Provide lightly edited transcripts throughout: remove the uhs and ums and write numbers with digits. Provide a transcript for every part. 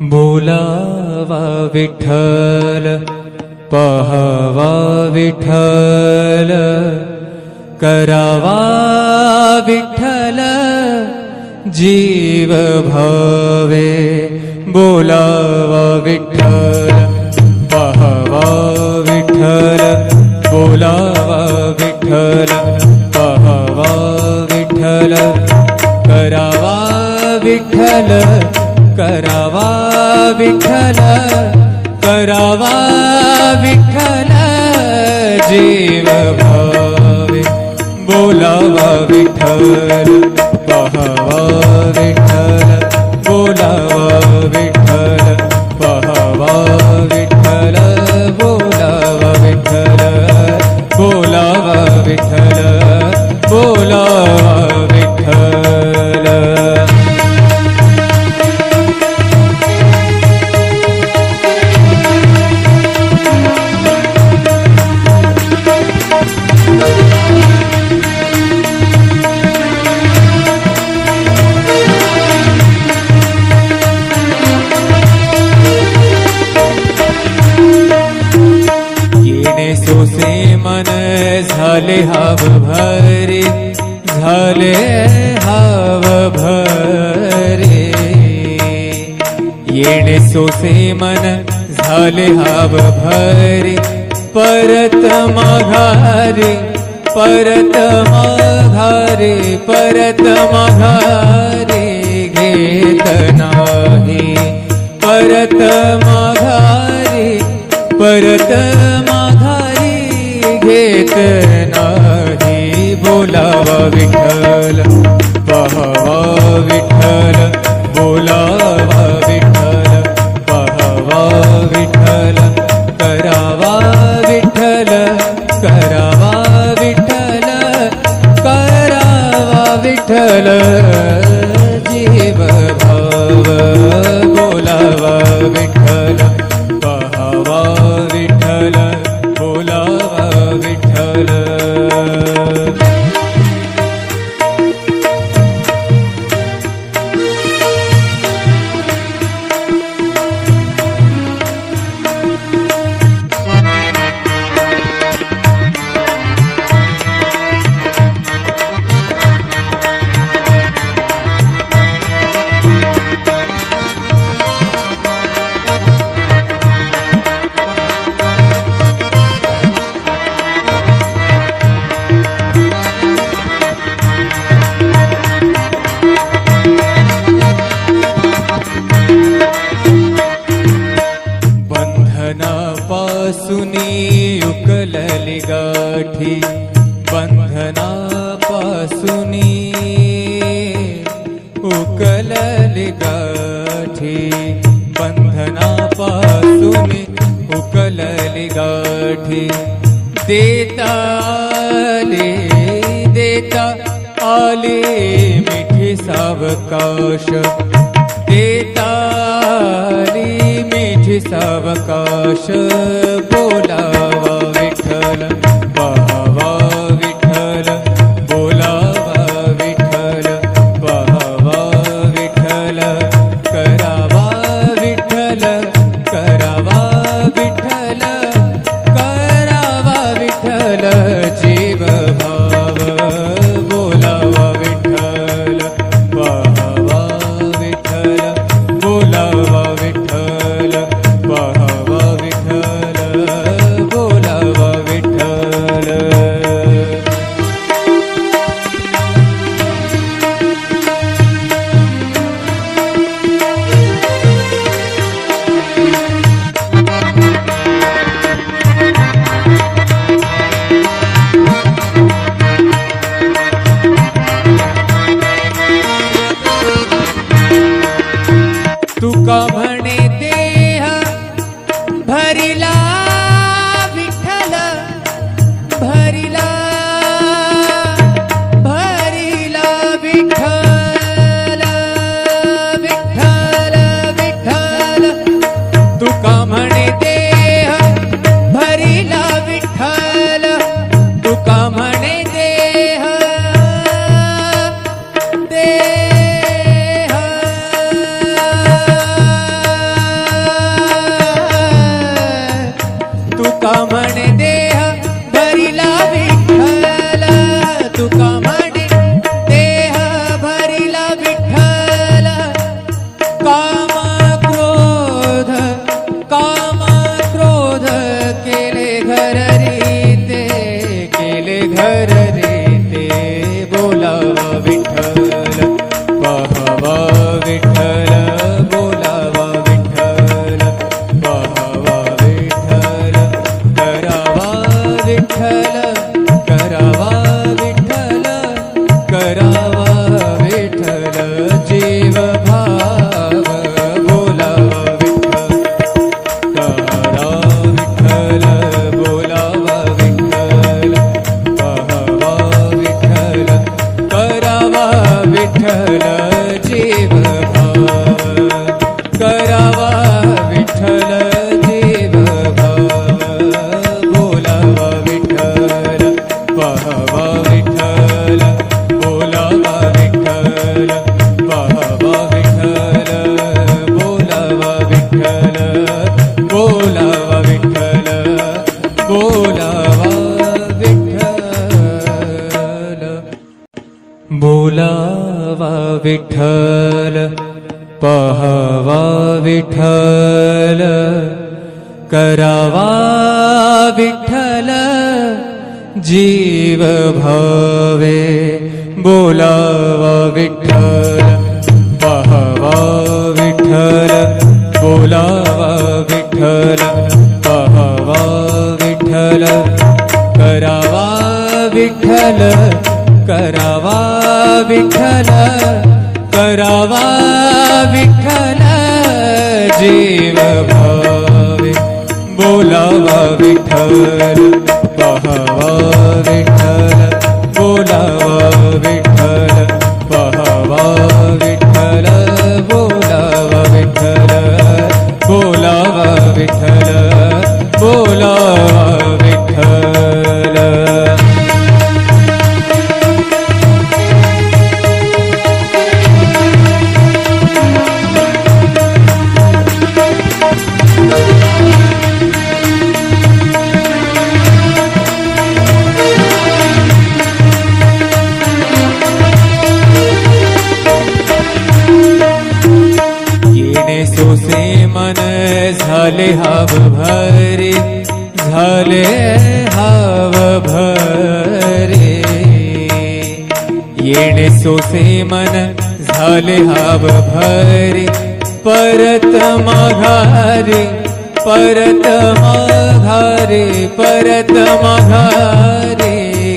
बोलावा विठ्ठल पहावा विठ्ठल करावा विठ्ठल जीव भावे बोलावा विठ्ठल पहावा विठ्ठल बोलावा विठ्ठल पहावा विठ्ठल करावा विठ्ठल करावा विठ्ठल करावा विठ्ठल जीव भावे बोलावा विठ्ठल पहावा विठ्ठल बोलावा विठ्ठल पहावा विठ्ठल बोलावा विठ्ठल बोलावा विठ्ठल बोलावा विठ्ठल। सोसे मन झाले हाव भरे झाले हाव भरे येणे सोसे मन झाले हाव भरे परत माघारे परत माघारे परत माघारे घेत नाही परत माघारे परत माघारी घेत नाही बोलावा विठ्ठल पहावा विठ्ठल बोलावा विठ्ठल पहावा विठ्ठल करावा विठ्ठल करावा विठ्ठल करावा विठ्ठल जीव भाव बोलावा विठ्ठल पहावा विठ्ठल बोलावा विठ्ठल। बंधनापासूनी उकलली गाठी बंधनापासूनी उकलली गाठी बंधनापासूनी उकलली गाठी देता आले मिठी सावकाश देता आली मिठी सावकाश बोलावा विठ्ठल पहावा विठ्ठल बोलावा विठ्ठल पहावा विठ्ठल करावा विठ्ठल करावा विठ्ठल करावा विठ्ठल जीव भाव बोलावा विठ्ठल पहावा विठ्ठल बोलावा विठ्ठल पहावा विठ्ठल बोलावा विठ्ठल। तुका म्हणे देह भरिला विठ्ठल भरिला भरिला विठ्ठल विठ्ठल विठ्ठल तुका म्हणे देह भरिला विठ्ठल तुका म्हणे देह देह विठ्ठल पहावा विठ्ठल करावा विठ्ठल जीव भावे बोलावा विठ्ठल पहावा विठ्ठल बोलावा विठ्ठल पहावा विठ्ठल करावा विठ्ठल करावा विठ्ठल करावा विठ्ठल जीव भावे बोलावा विठ्ठल पहावा विठ्ठल बोलावा विठ्ठल पहावा विठ्ठल बोलावा विठ्ठल बोलावा विठ्ठल बोलावा विठ्ठल सोसे मन झाले हाव भरे झाले हाव भरे येणे सोसे मन झाले हाव भरे परत माघारे परत माघारे परत माघारे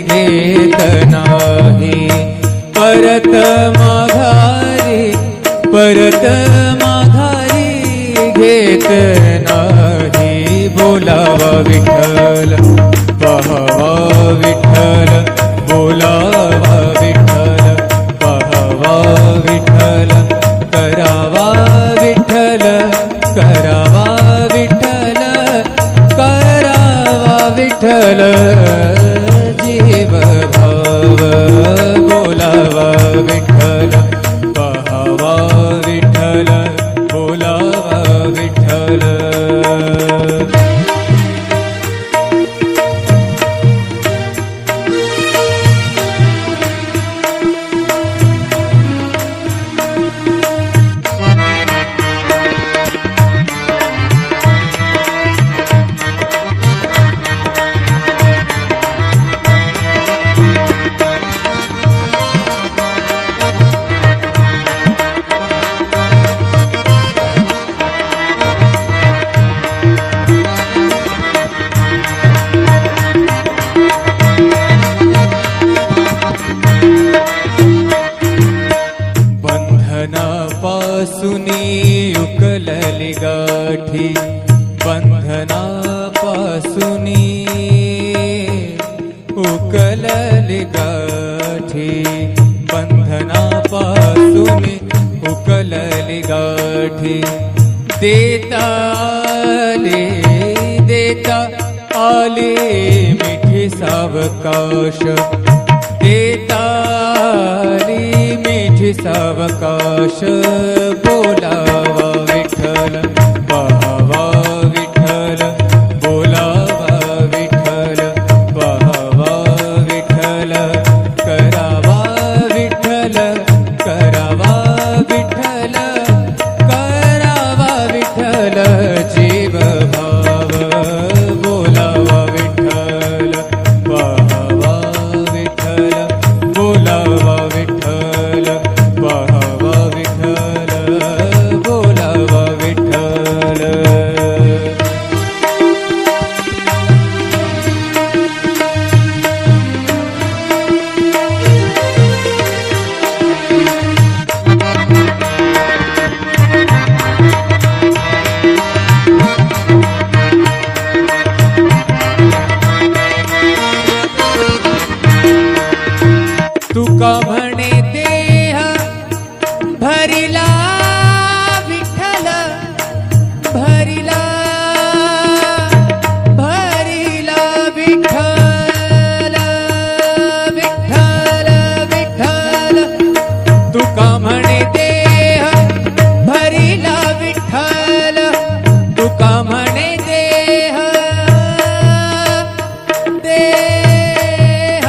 घेत नाही परत माघारे परत माघारी घेत नाही बोलावा विठ्ठल पहावा विठ्ठल बोलावा विठ्ठल पहावा विठ्ठल करावा विठ्ठल करावा विठ्ठल करावा विठ्ठल जीव भाव बोलावा विठ्ठल पहावा विठ्ठल बोलावा विठ्ठल बंधनापासूनी उकलली गाठी बंधनापासूनी उकलली गाठी बंधनापासूनी उकलली गाठी देता आले मिठी सावकाश देता आली मिठी सावकाश बोलावा विठ्ठल पहावा विठ्ठल बोलावा विठ्ठल पहावा विठ्ठल करावा विठ्ठल करावा विठ्ठल करावा विठ्ठल जीव भाव बोलावा विठ्ठल पहावा विठ्ठल बोलावा विठ्ठल पहावा विठ्ठल बोलावा विठ्ठल तुका म्हणे देह भरिला विठ्ठल भरिला भरिला विठ्ठल विठ्ठल विठ्ठल तुका म्हणे देह भरिला विठ्ठल तुका म्हणे देह देह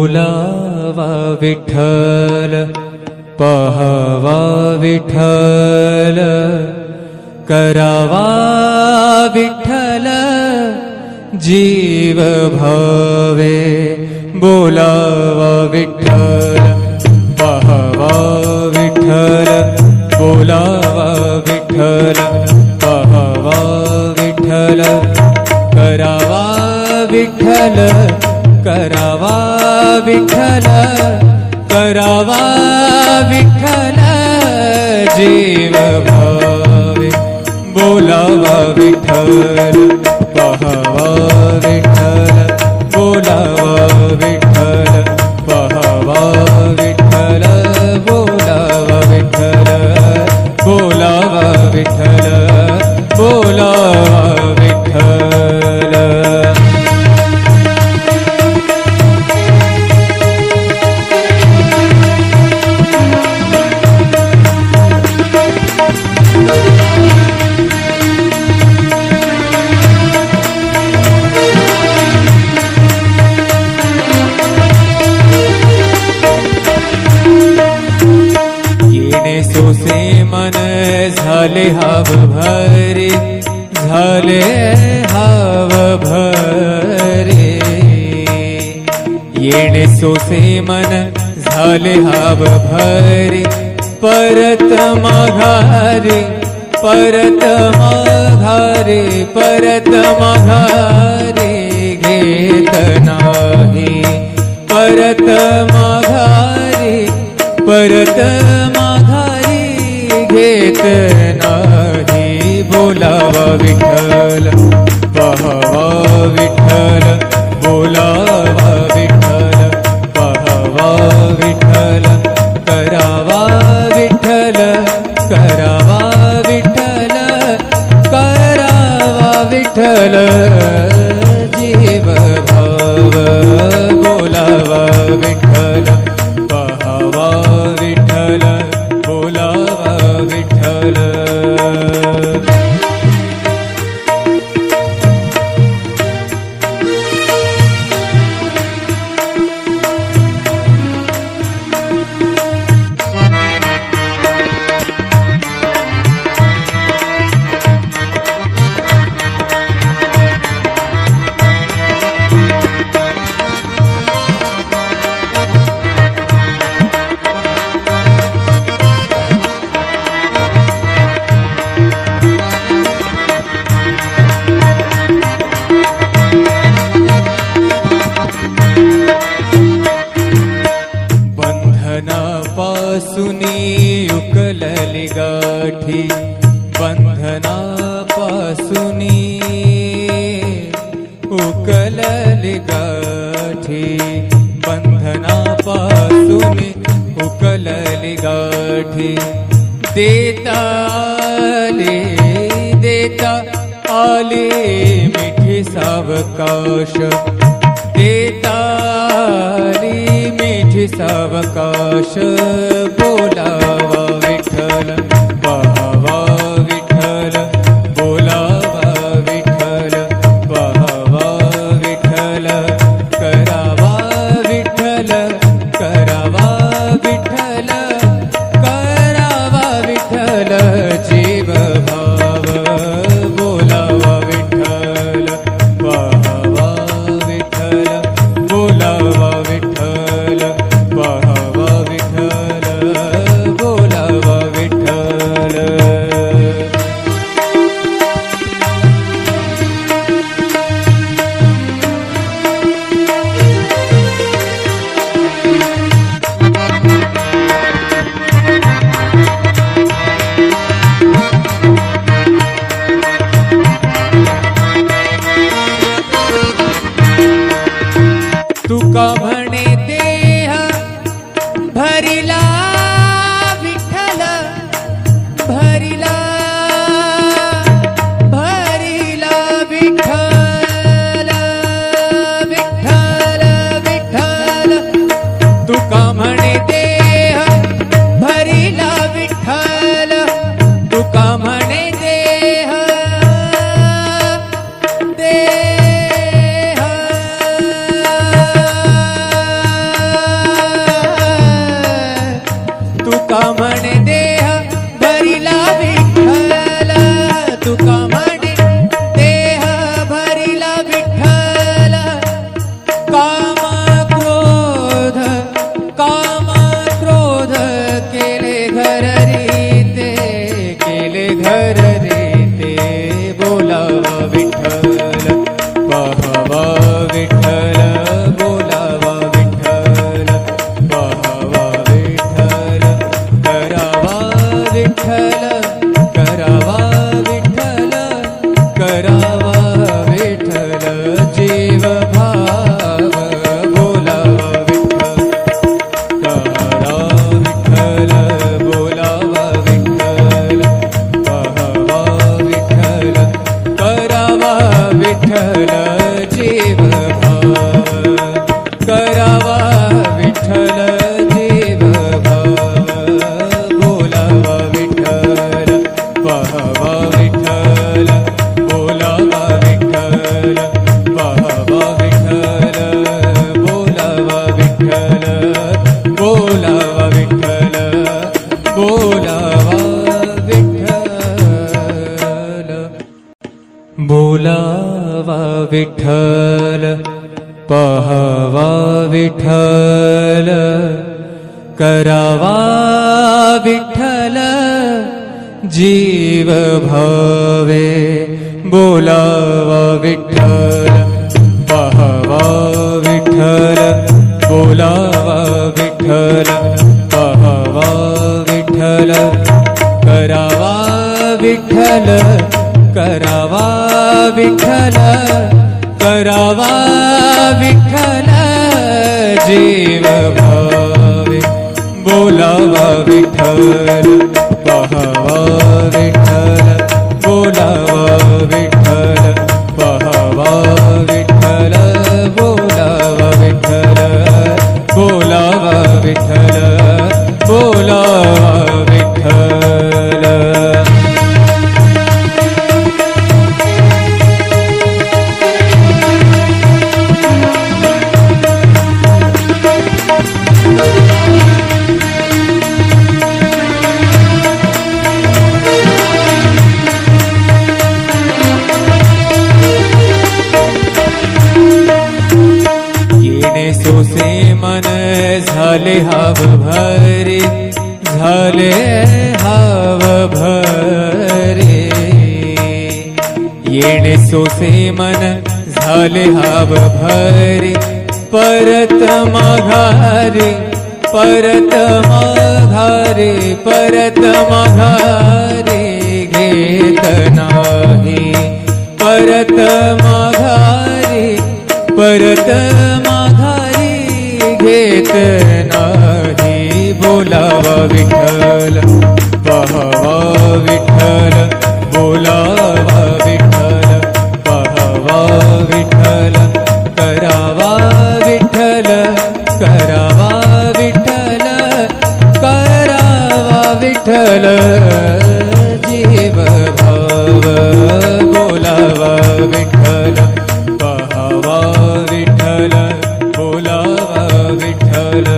बोलावा विठ्ठल पहावा विठ्ठल करावा विठ्ठल जीव भावे बोलावा विठ्ठल पहावा विठ्ठल बोलावा विठ्ठल पहावा विठ्ठल करावा विठ्ठल करावा विठ्ठल करावा विठ्ठल जीव भावे बोलावा विठ्ठल पहावा विठ्ठल बोलावा विठ्ठल पहावा विठ्ठल बोलावा विठ्ठल बोलावा विठ्ठल बोलावा विठ्ठल सोसे मन झाले हाव भरे झाले हाव भरे येणे सोसे मन झाले हाव भरे परत माघारे परत माघारे परत माघारे घेत नाही परत माघारे परत माघारी घेत नाही बोलावा विठ्ठल पहावा विठ्ठल बोलावा विठ्ठल पहावा विठ्ठल करावा विठ्ठल करावा विठ्ठल करावा विठ्ठल जीव भाव बोलावा विठ्ठल पहावा विठ्ठल बोलावा विठ्ठल बंधनापासूनी उकलली गाठी बंधनापासूनी उकलली गाठी बंधनापासूनी उकलली गाठी देता आले मिठी सावकाश देता मिठी सावकाश बोलावा विठ्ठल पहावा विठ्ठल बोलावा विठ्ठल पहावा विठ्ठल करावा विठ्ठल करावा विठ्ठल करावा विठ्ठल जीव भाव बोलावा विठ्ठल पहावा विठ्ठल बोलावा विठ्ठल पहावा विठ्ठल विठ्ठल जीव भाव करावा विठ्ठल जीव भाव बोलावा विठ्ठल पाहावा विठ्ठल बोलावा विठ्ठल पाहावा विठ्ठल बोलावा विठ्ठल बोलावा विठ्ठल बोलावा विठ्ठल बोलावा विठ्ठल पाहावा विठ्ठल करावा विठ्ठल जीव भावे बोलावा विठ्ठल पाहावा विठ्ठल बोलावा विठ्ठल पाहावा विठ्ठल करावा विठ्ठल करावा विठ्ठल करावा विठ्ठल जीव भावे बोलावा विठ्ठल पाहावा विठ्ठल बोलावा विठ्ठल पाहावा विठ्ठल बोलावा विठ्ठल बोलावा विठ्ठल बोलावा विठ्ठल सोसे मन झाले हाव भरे झाले हाव भरे येणे सोसे मन झाले हाव भरे परत माघारे परत माघारे परत माघारे घेत नाही परत माघारे परत माघारी घेत नाही बोलावा विठ्ठल पाहावा विठ्ठल बोलावा विठ्ठल पाहावा विठ्ठल करावा विठ्ठल करावा विठ्ठल करावा विठ्ठल जीव भाव बोलावा विठ्ठल पाहावा विठ्ठल बोलावा विठ्ठल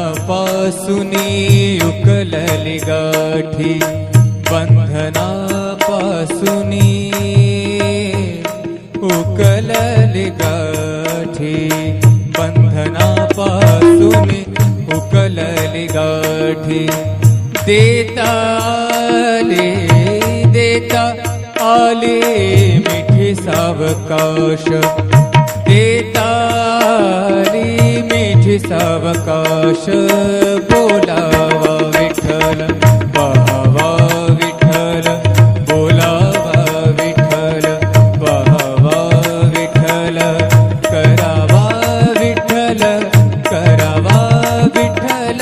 बंधनापासूनी उकलली गाठी बंधनापासूनी उकलली गाठी बंधनापासूनी उकलली गाठी देता आले मिठी सावकाश देता आली मिठी सावकाश बोलावा विठ्ठल पाहावा विठ्ठल बोलावा विठ्ठल पाहावा विठ्ठल करावा विठ्ठल करावा विठ्ठल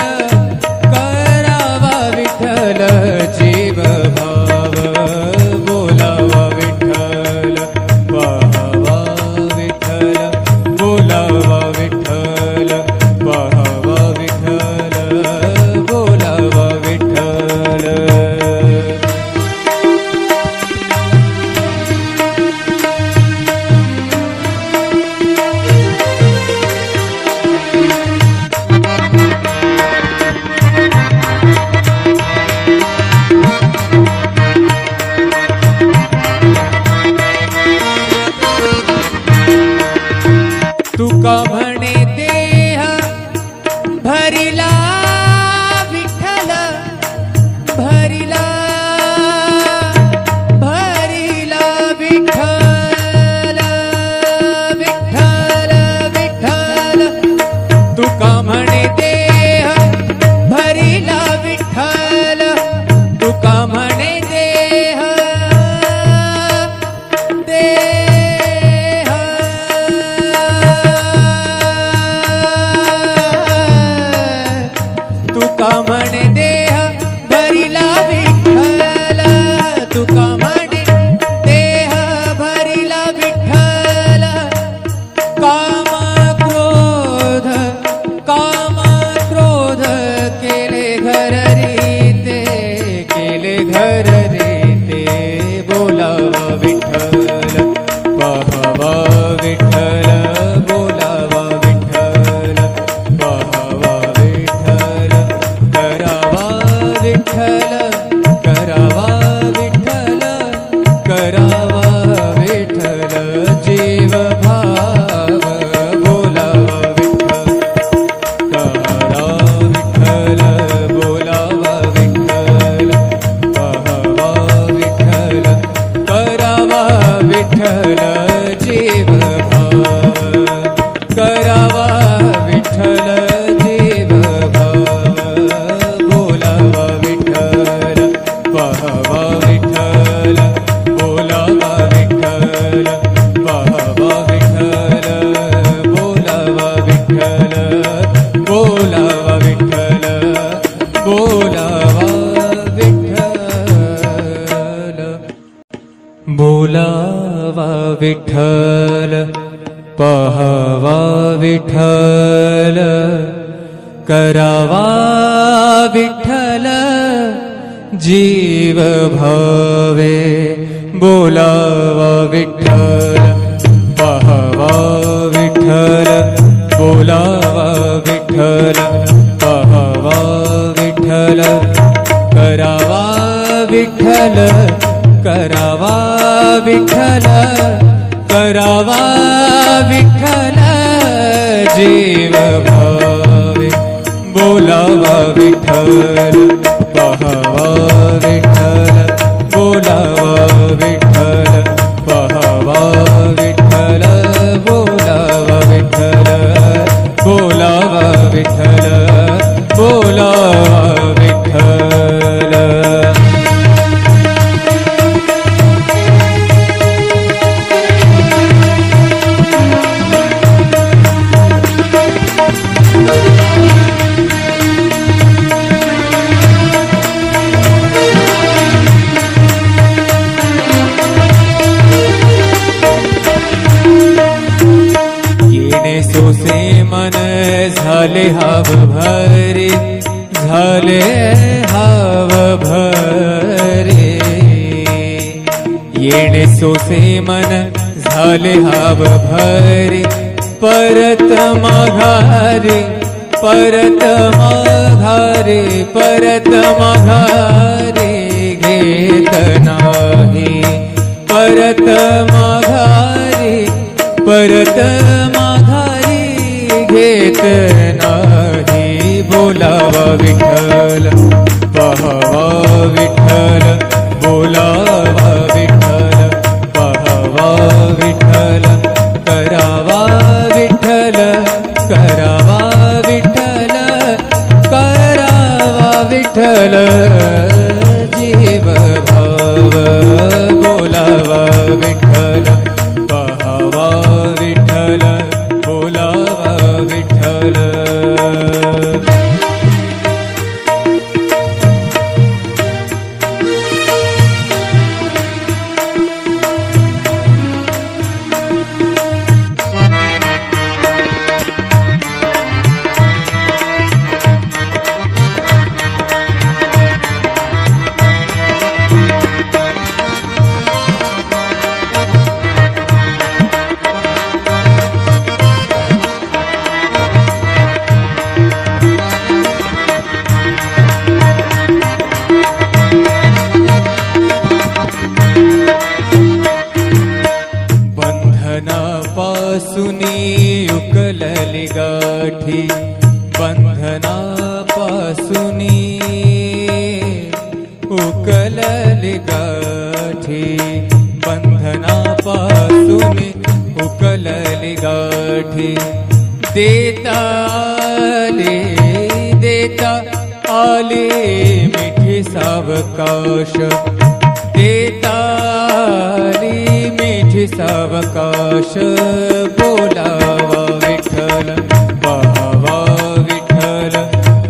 करावा विठ्ठल जीव भाव बोलावा विठ्ठल पाहावा विठ्ठल बोलावा विठ्ठल पाहावा विठ्ठल काम क्रोध केले घर रीते, केले घर रीते, बोलावा विठ्ठल पाहावा विठ्ठल, बोलावा विठ्ठल पाहावा विठ्ठल, करावा विठ्ठल, करावा विठ्ठल, करावा विठ्ठल जीव भाव, बोलावा विठ्ठल, करा विठ्ठल, बोलावा विठ्ठल पाहावा विठ्ठल, करावा विठ्ठल जीव भाव, करावा विठ्ठल जीव भाव, बोलावा विठ्ठल पाहावा विठ्ठल, बोलावा विठ्ठल पाहावा विठ्ठल, बोलावा विठ्ठल, बोलावा विठ्ठल, बोलावा विठ्ठल, बोलावा विठ्ठल पाहावा विठ्ठल, करावा विठ्ठल जीव भावे, बोलावा विठ्ठल पाहावा विठ्ठल, बोलावा विठ्ठल पाहावा विठ्ठल, करावा विठ्ठल, करावा विठ्ठल, करावा विठ्ठल जीव भावे, बोलावा विठ्ठल पाहावा विठ्ठल, बोलावा विठ्ठल पाहावा विठ्ठल, बोलावा विठ्ठल, बोलावा विठ्ठल, बोलावा विठ्ठल. सोसे मन झाले हाव भरे, झाले हाव भरे, येणे सोसे मन झाले हाव भरे, परत माघारे, परत माघारे, परत माघारे घेत नाही, परत माघारे, परत माघारी घेत नाही, बोलावा विठ्ठल पाहावा विठ्ठल, बोलावा विठ्ठल पाहावा विठ्ठल, करावा विठ्ठल, करावा विठ्ठल, करावा विठ्ठल जीव भाव, बोलावा विठ्ठल पाहावा विठ्ठल, बोलावा विठ्ठल. बंधनापासूनी उकलली गाठी, बंधनापासूनी उकलली गाठी, बंधनापासूनी उकलली गाठी, देता आले मिठी सावकाश, देता आली मिठी सावकाश, बोलावा विठ्ठल पाहावा विठ्ठल,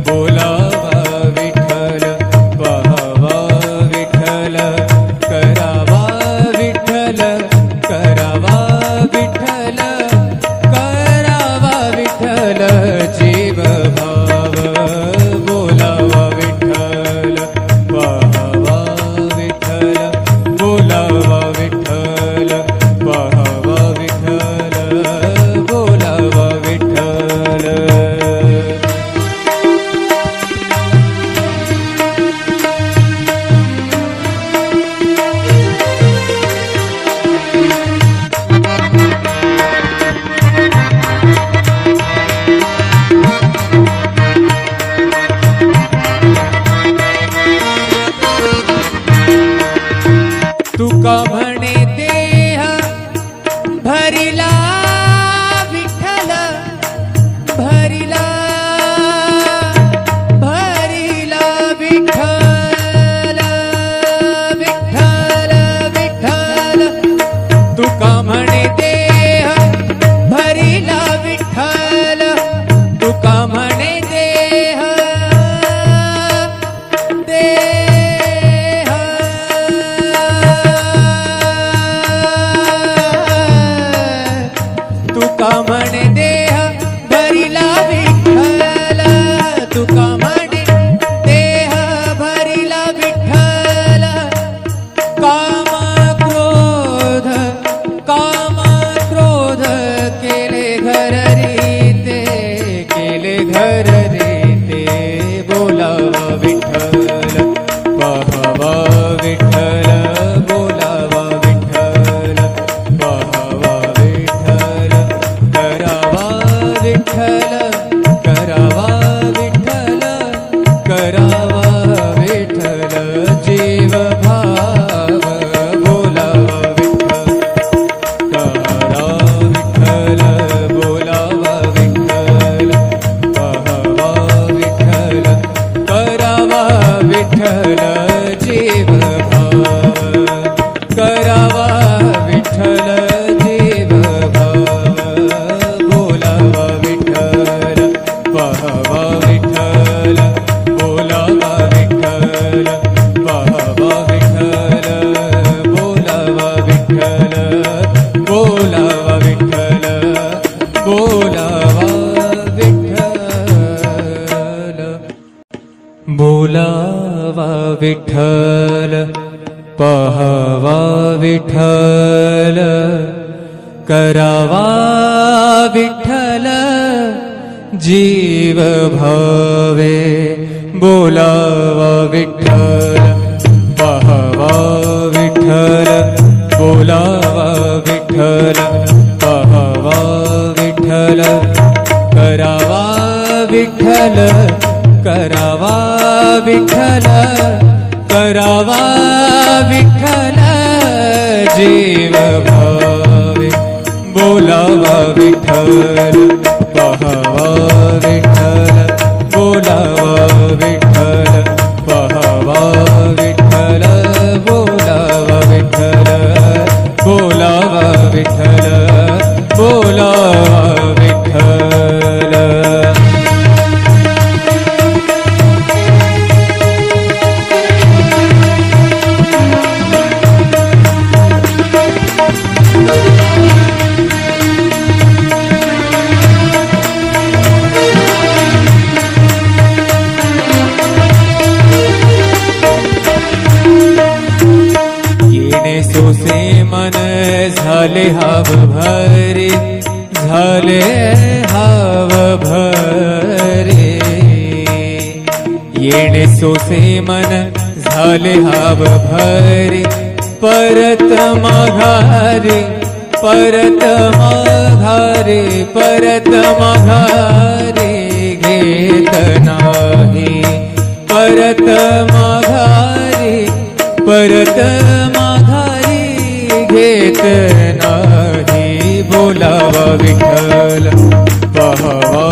बोलावा विठ्ठल पाहावा विठ्ठल, करावा विठ्ठल, करावा विठ्ठल, करावा विठ्ठल जीव रे ते बोलावा विठ्ठल पाहावा विठ्ठल बोलावा विठ्ठल पाहावा विठ्ठल करावा विठ्ठल करावा विठ्ठल करावा विठ्ठल जीव भाव बोलावा विठ्ठल करा विठ्ठल बोलावा विठ्ठल पाहावा विठ्ठल करावा विठ्ठल जीव भाव करावा विठ्ठल जीव भाव बोलावा विठ्ठल पाहावा विठ्ठल बोलावा विठ्ठल पाहावा विठ्ठल बोलावा विठ्ठल बोलावा विठ्ठल बोलावा विठ्ठल बोलावा विठ्ठल पाहावा विठ्ठल करावा विठ्ठल जीव भावे बोलावा विठ्ठल पाहावा विठ्ठल बोलावा विठ्ठल पाहावा विठ्ठल करावा विठ्ठल करावा विठ्ठल करावा विठ्ठल जीव भावे बोलावा विठ्ठल पाहावा विठ्ठल बोलावा विठ्ठल पाहावा विठ्ठल बोलावा विठ्ठल बोलावा विठ्ठल बोलावा विठ्ठल सोसे मन झाले हाव भरे झाले हाव भरे येणे सोसे मन झाले हाव भरे परत माघारे परत माघारे परत माघारे घेत नाही परत माघारे परत माघारी घेत नाही बोलावा विठ्ठल पाहावा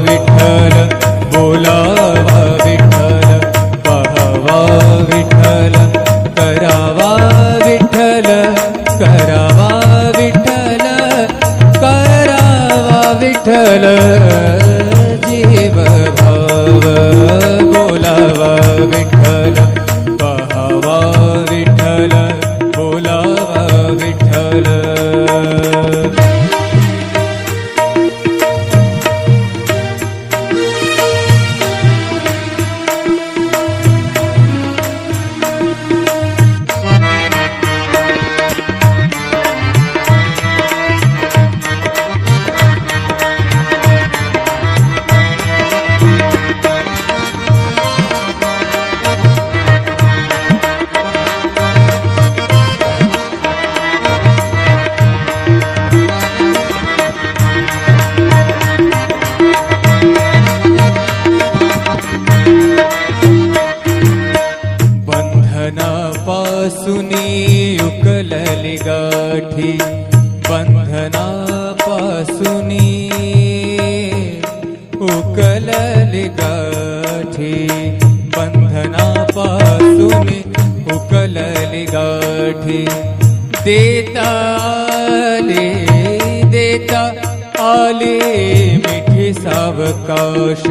विठ्ठल बोलावा विठ्ठल पाहावा विठ्ठल करावा विठ्ठल करावा विठ्ठल करावा विठ्ठल जीव भाव बोलावा विठ्ठल पाहावा विठ्ठल बोलावा विठ्ठल बंधनापासूनी उकलली गाठी बंधनापासूनी उकलली गाठी बंधनापासूनी उकलली गाठी देता आले मिठी सावकाश